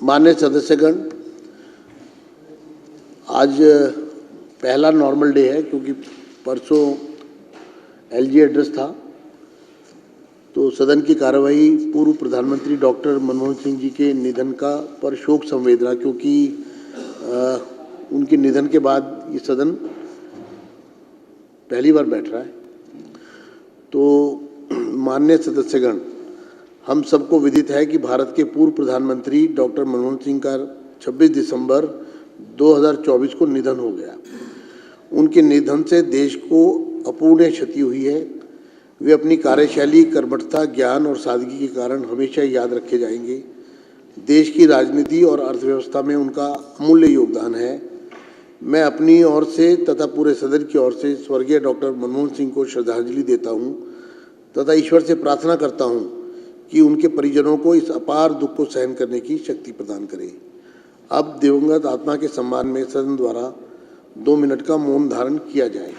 माननीय सदस्यगण, आज पहला नॉर्मल डे है क्योंकि परसों एलजी एड्रेस था, तो सदन की कार्यवाही पूर्व प्रधानमंत्री डॉक्टर मनमोहन सिंह जी के निधन का पर शोक संवेदना, क्योंकि उनके निधन के बाद ये सदन पहली बार बैठ रहा है। तो माननीय सदस्यगण, हम सबको विदित है कि भारत के पूर्व प्रधानमंत्री डॉक्टर मनमोहन सिंह का 26 दिसंबर 2024 को निधन हो गया। उनके निधन से देश को अपूरणीय क्षति हुई है। वे अपनी कार्यशैली, कर्मठता, ज्ञान और सादगी के कारण हमेशा याद रखे जाएंगे। देश की राजनीति और अर्थव्यवस्था में उनका अमूल्य योगदान है। मैं अपनी ओर से तथा पूरे सदन की ओर से स्वर्गीय डॉक्टर मनमोहन सिंह को श्रद्धांजलि देता हूं तथा ईश्वर से प्रार्थना करता हूं कि उनके परिजनों को इस अपार दुख को सहन करने की शक्ति प्रदान करें। अब दिवंगत आत्मा के सम्मान में सदन द्वारा 2 मिनट का मौन धारण किया जाए।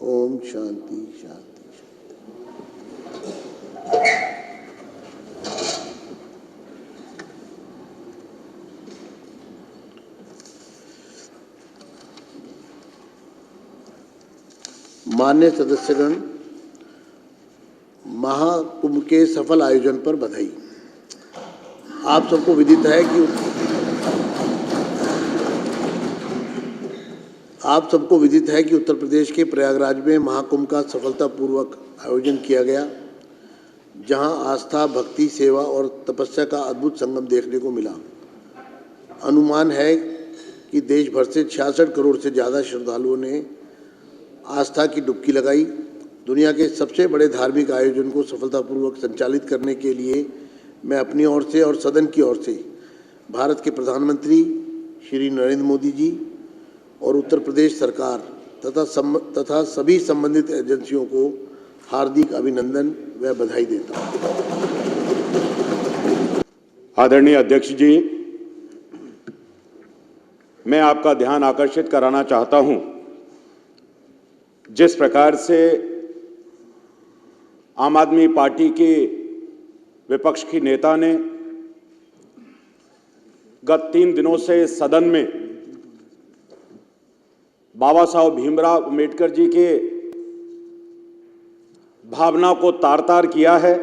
ओम शांति शांति शांति। माननीय सदस्यगण, महाकुंभ के सफल आयोजन पर बधाई। आप सबको विदित है कि उत्तर प्रदेश के प्रयागराज में महाकुंभ का सफलतापूर्वक आयोजन किया गया, जहां आस्था, भक्ति, सेवा और तपस्या का अद्भुत संगम देखने को मिला। अनुमान है कि देश भर से 66 करोड़ से ज़्यादा श्रद्धालुओं ने आस्था की डुबकी लगाई। दुनिया के सबसे बड़े धार्मिक आयोजन को सफलतापूर्वक संचालित करने के लिए मैं अपनी ओर से और सदन की ओर से भारत के प्रधानमंत्री श्री नरेंद्र मोदी जी और उत्तर प्रदेश सरकार तथा सभी संबंधित एजेंसियों को हार्दिक अभिनंदन व बधाई देता हूं। आदरणीय अध्यक्ष जी, मैं आपका ध्यान आकर्षित कराना चाहता हूं, जिस प्रकार से आम आदमी पार्टी के विपक्ष की नेता ने गत 3 दिनों से सदन में बाबा साहब भीमराव अम्बेडकर जी के भावना को तार-तार किया है,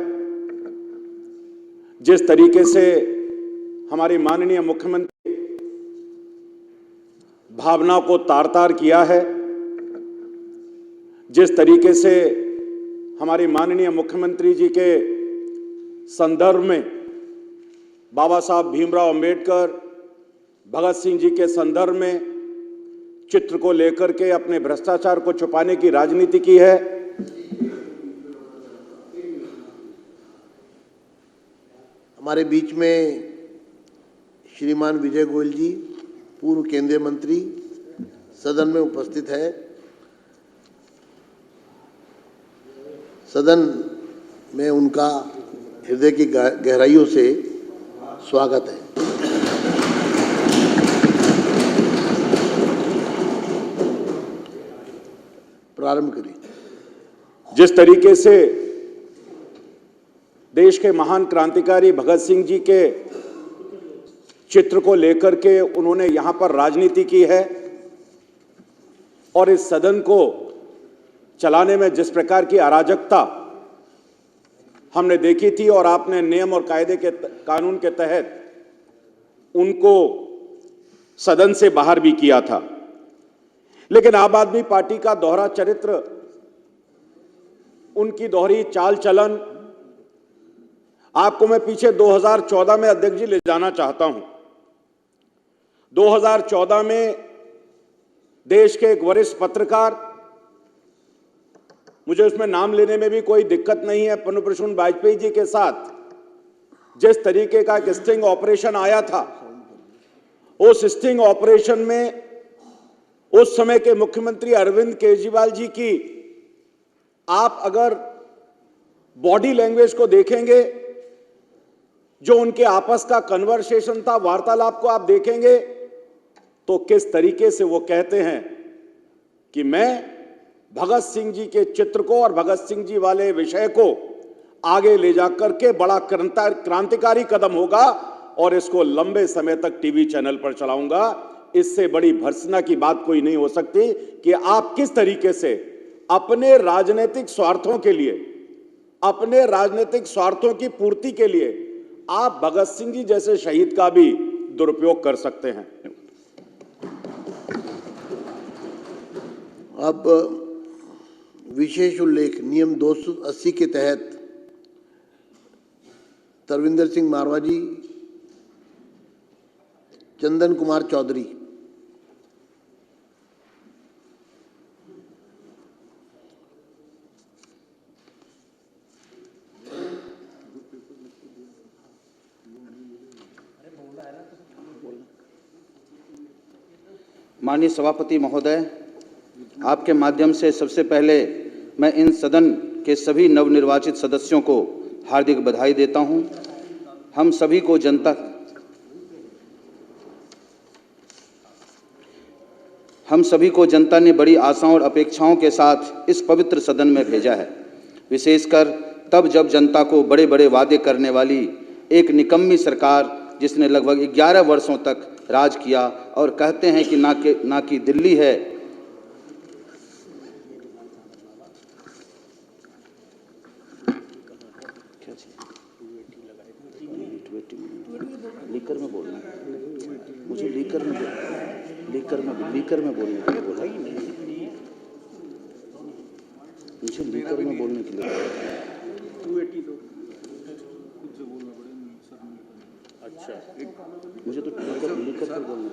जिस तरीके से हमारे माननीय मुख्यमंत्री भावना को तार-तार किया है, जिस तरीके से हमारे माननीय मुख्यमंत्री जी के संदर्भ में बाबा साहब भीमराव अम्बेडकर, भगत सिंह जी के संदर्भ में चित्र को लेकर के अपने भ्रष्टाचार को छुपाने की राजनीति की है। हमारे बीच में श्रीमान विजय गोयल जी, पूर्व केंद्रीय मंत्री, सदन में उपस्थित है। सदन में उनका हृदय की गहराइयों से स्वागत है। प्रारंभ करिए। जिस तरीके से देश के महान क्रांतिकारी भगत सिंह जी के चित्र को लेकर के उन्होंने यहां पर राजनीति की है और इस सदन को चलाने में जिस प्रकार की अराजकता हमने देखी थी और आपने नियम और कायदे के कानून के तहत उनको सदन से बाहर भी किया था। लेकिन आम आदमी पार्टी का दोहरा चरित्र, उनकी दोहरी चाल चलन, आपको मैं पीछे 2014 में अध्यक्ष जी ले जाना चाहता हूं। 2014 में देश के एक वरिष्ठ पत्रकार मुझे उसमें नाम लेने में भी कोई दिक्कत नहीं है। प्रणब प्रसून वाजपेयी जी के साथ जिस तरीके का एक स्टिंग ऑपरेशन आया था, उस स्टिंग ऑपरेशन में उस समय के मुख्यमंत्री अरविंद केजरीवाल जी की आप अगर बॉडी लैंग्वेज को देखेंगे, जो उनके आपस का कन्वर्सेशन था, वार्तालाप को आप देखेंगे, तो किस तरीके से वो कहते हैं कि मैं भगत सिंह जी के चित्र को और भगत सिंह जी वाले विषय को आगे ले जाकर के बड़ा क्रांतिकारी कदम होगा और इसको लंबे समय तक टीवी चैनल पर चलाऊंगा। इससे बड़ी भर्त्सना की बात कोई नहीं हो सकती कि आप किस तरीके से अपने राजनीतिक स्वार्थों के लिए, अपने राजनीतिक स्वार्थों की पूर्ति के लिए आप भगत सिंह जी जैसे शहीद का भी दुरुपयोग कर सकते हैं। अब विशेष उल्लेख नियम 280 के तहत तरविंदर सिंह मारवाजी, चंदन कुमार चौधरी। माननीय सभापति महोदय, आपके माध्यम से सबसे पहले मैं इन सदन के सभी नवनिर्वाचित सदस्यों को हार्दिक बधाई देता हूं। हम सभी को जनता ने बड़ी आशाओं और अपेक्षाओं के साथ इस पवित्र सदन में भेजा है, विशेषकर तब जब जनता को बड़े बड़े वादे करने वाली एक निकम्मी सरकार, जिसने लगभग 11 वर्षों तक राज किया और कहते हैं कि ना कि दिल्ली है, लीकर में बोलना, मुझे लीकर में बोलने के लिए बोला, मुझे लीकर में बोलने के लिए बोला। मुझे तो लीकर पर बोलना।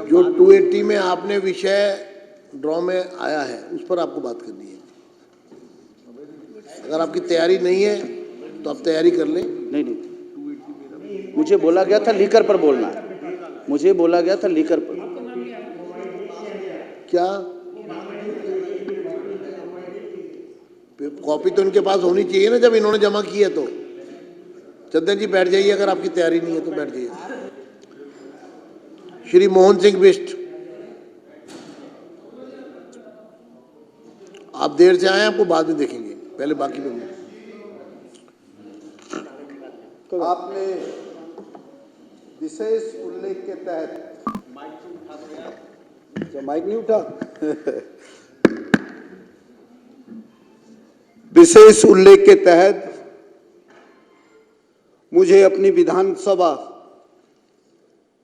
जो 280 में आपने विषय ड्रॉ में आया है उस पर आपको बात करनी है। अगर आपकी तैयारी नहीं है तो आप तैयारी कर लें। नहीं, मुझे बोला गया था लीकर पर बोलना है, मुझे बोला गया था लीकर पर। क्या कॉपी तो इनके पास होनी चाहिए ना, जब इन्होंने जमा की है तो। चंदन जी बैठ जाइए, अगर आपकी तैयारी नहीं है तो बैठ जाइए। श्री मोहन सिंह बिष्ट, आप देर से आए, आपको बाद में देखेंगे, पहले बाकी बंदे। आपने विशेष उल्लेख के तहत माइक नहीं उठा विशेष उल्लेख के तहत मुझे अपनी विधानसभा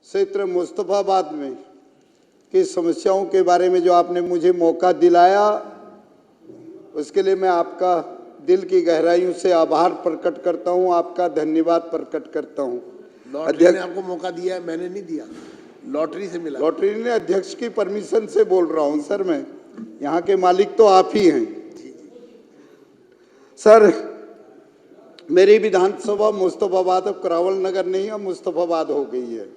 क्षेत्र मुस्तफाबाद में की समस्याओं के बारे में जो आपने मुझे मौका दिलाया, उसके लिए मैं आपका दिल की गहराइयों से आभार प्रकट करता हूं, आपका धन्यवाद प्रकट करता हूं। लॉटरी ने आपको मौका दिया है, मैंने नहीं दिया, लॉटरी से मिला। लॉटरी ने अध्यक्ष की परमिशन से बोल रहा हूं सर, मैं यहाँ के मालिक तो आप ही हैं सर। मेरी विधानसभा मुस्तफाबाद अब करावल नगर नहीं है, मुस्तफाबाद हो गई है।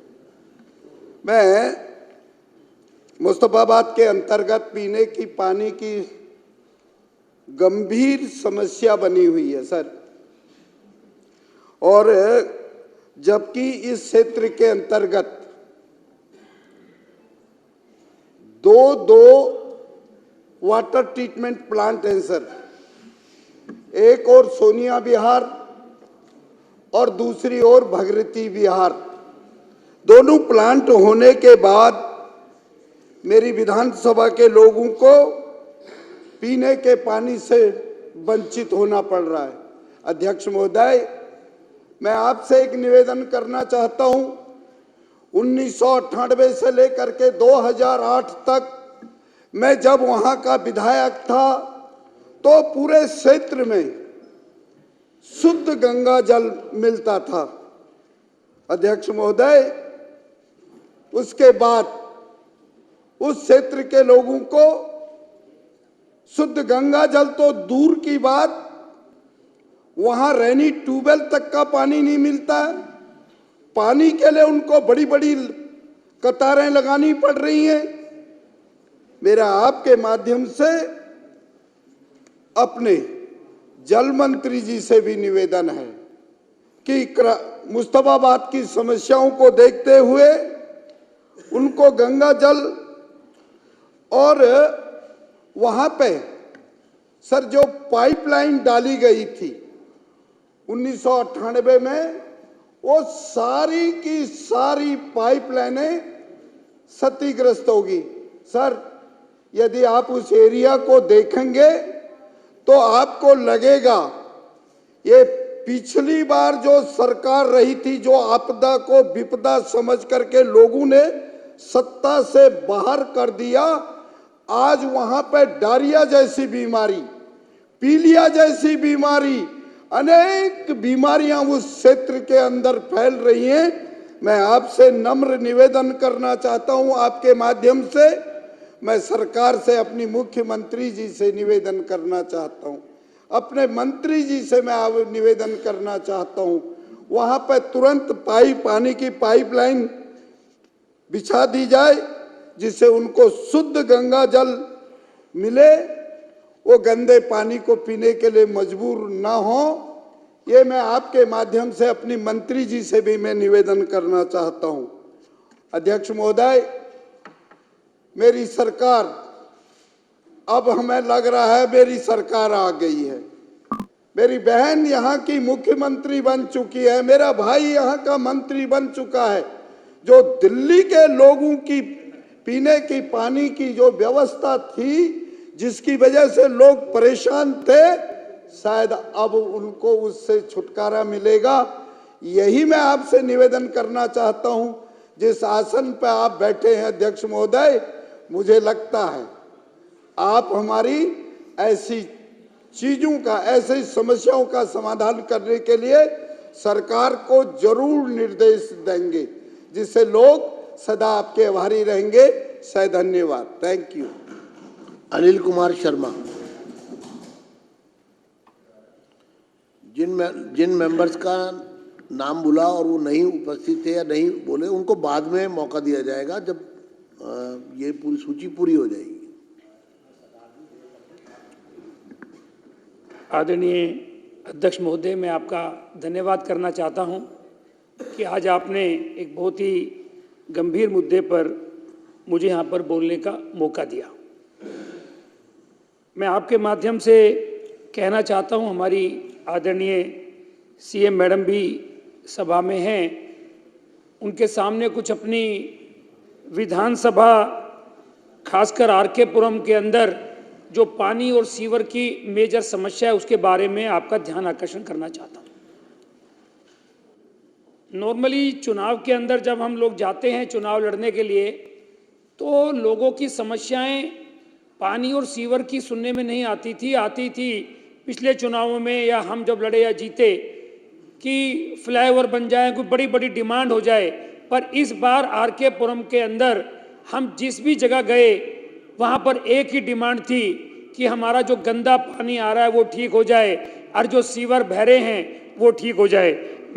मैं मुस्तफाबाद के अंतर्गत पीने की पानी की गंभीर समस्या बनी हुई है सर, और जबकि इस क्षेत्र के अंतर्गत दो वाटर ट्रीटमेंट प्लांट हैं सर, एक और सोनिया विहार और दूसरी ओर भगीरथी विहार। दोनों प्लांट होने के बाद मेरी विधानसभा के लोगों को पीने के पानी से वंचित होना पड़ रहा है। अध्यक्ष महोदय, मैं आपसे एक निवेदन करना चाहता हूं। 1998 से लेकर के 2008 तक मैं जब वहां का विधायक था तो पूरे क्षेत्र में शुद्ध गंगा जल मिलता था। अध्यक्ष महोदय, उसके बाद उस क्षेत्र के लोगों को शुद्ध गंगा जल तो दूर की बात, वहां रेनी ट्यूबवेल तक का पानी नहीं मिलता है। पानी के लिए उनको बड़ी बड़ी कतारें लगानी पड़ रही हैं। मेरा आपके माध्यम से अपने जल मंत्री जी से भी निवेदन है कि मुस्तफाबाद की समस्याओं को देखते हुए उनको गंगा जल और वहां पे सर जो पाइपलाइन डाली गई थी 1998 में, वो सारी की सारी पाइपलाइनें क्षतिग्रस्त होगी। सर यदि आप उस एरिया को देखेंगे तो आपको लगेगा ये पिछली बार जो सरकार रही थी, जो आपदा को विपदा समझ करके लोगों ने सत्ता से बाहर कर दिया, आज वहां पे डायरिया जैसी बीमारी, पीलिया जैसी बीमारी, अनेक बीमारियां उस क्षेत्र के अंदर फैल रही हैं। मैं आपसे नम्र निवेदन करना चाहता हूं, आपके माध्यम से मैं सरकार से, अपनी मुख्यमंत्री जी से निवेदन करना चाहता हूं, अपने मंत्री जी से मैं निवेदन करना चाहता हूं, वहां पर तुरंत पानी की पाइपलाइन बिछा दी जाए जिससे उनको शुद्ध गंगा जल मिले, वो गंदे पानी को पीने के लिए मजबूर ना हो। ये मैं आपके माध्यम से अपनी मंत्री जी से भी मैं निवेदन करना चाहता हूं। अध्यक्ष महोदय, मेरी सरकार, अब हमें लग रहा है मेरी सरकार आ गई है। मेरी बहन यहाँ की मुख्यमंत्री बन चुकी है, मेरा भाई यहाँ का मंत्री बन चुका है। जो दिल्ली के लोगों की पीने की पानी की जो व्यवस्था थी, जिसकी वजह से लोग परेशान थे, शायद अब उनको उससे छुटकारा मिलेगा। यही मैं आपसे निवेदन करना चाहता हूं। जिस आसन पर आप बैठे हैं अध्यक्ष महोदय, मुझे लगता है आप हमारी ऐसी चीजों का, ऐसी समस्याओं का समाधान करने के लिए सरकार को जरूर निर्देश देंगे, जिससे लोग सदा आपके आभारी रहेंगे। सही धन्यवाद। Thank you. अनिल कुमार शर्मा। जिन मेंबर्स का नाम बुला और वो नहीं उपस्थित थे या नहीं बोले, उनको बाद में मौका दिया जाएगा जब ये पूरी सूची पूरी हो जाएगी। आदरणीय अध्यक्ष महोदय, मैं आपका धन्यवाद करना चाहता हूं कि आज आपने एक बहुत ही गंभीर मुद्दे पर मुझे यहाँ पर बोलने का मौका दिया। मैं आपके माध्यम से कहना चाहता हूँ, हमारी आदरणीय सीएम मैडम भी सभा में हैं, उनके सामने कुछ अपनी विधानसभा खासकर आरके पुरम के अंदर जो पानी और सीवर की मेजर समस्या है उसके बारे में आपका ध्यान आकर्षण करना चाहता हूँ। नॉर्मली चुनाव के अंदर जब हम लोग जाते हैं चुनाव लड़ने के लिए, तो लोगों की समस्याएं पानी और सीवर की सुनने में नहीं आती थी पिछले चुनावों में, या हम जब लड़े या जीते कि फ्लाईओवर बन जाए, कोई बड़ी बड़ी डिमांड हो जाए। पर इस बार आरके पुरम के अंदर हम जिस भी जगह गए वहाँ पर एक ही डिमांड थी कि हमारा जो गंदा पानी आ रहा है वो ठीक हो जाए और जो सीवर बह रहे हैं वो ठीक हो जाए।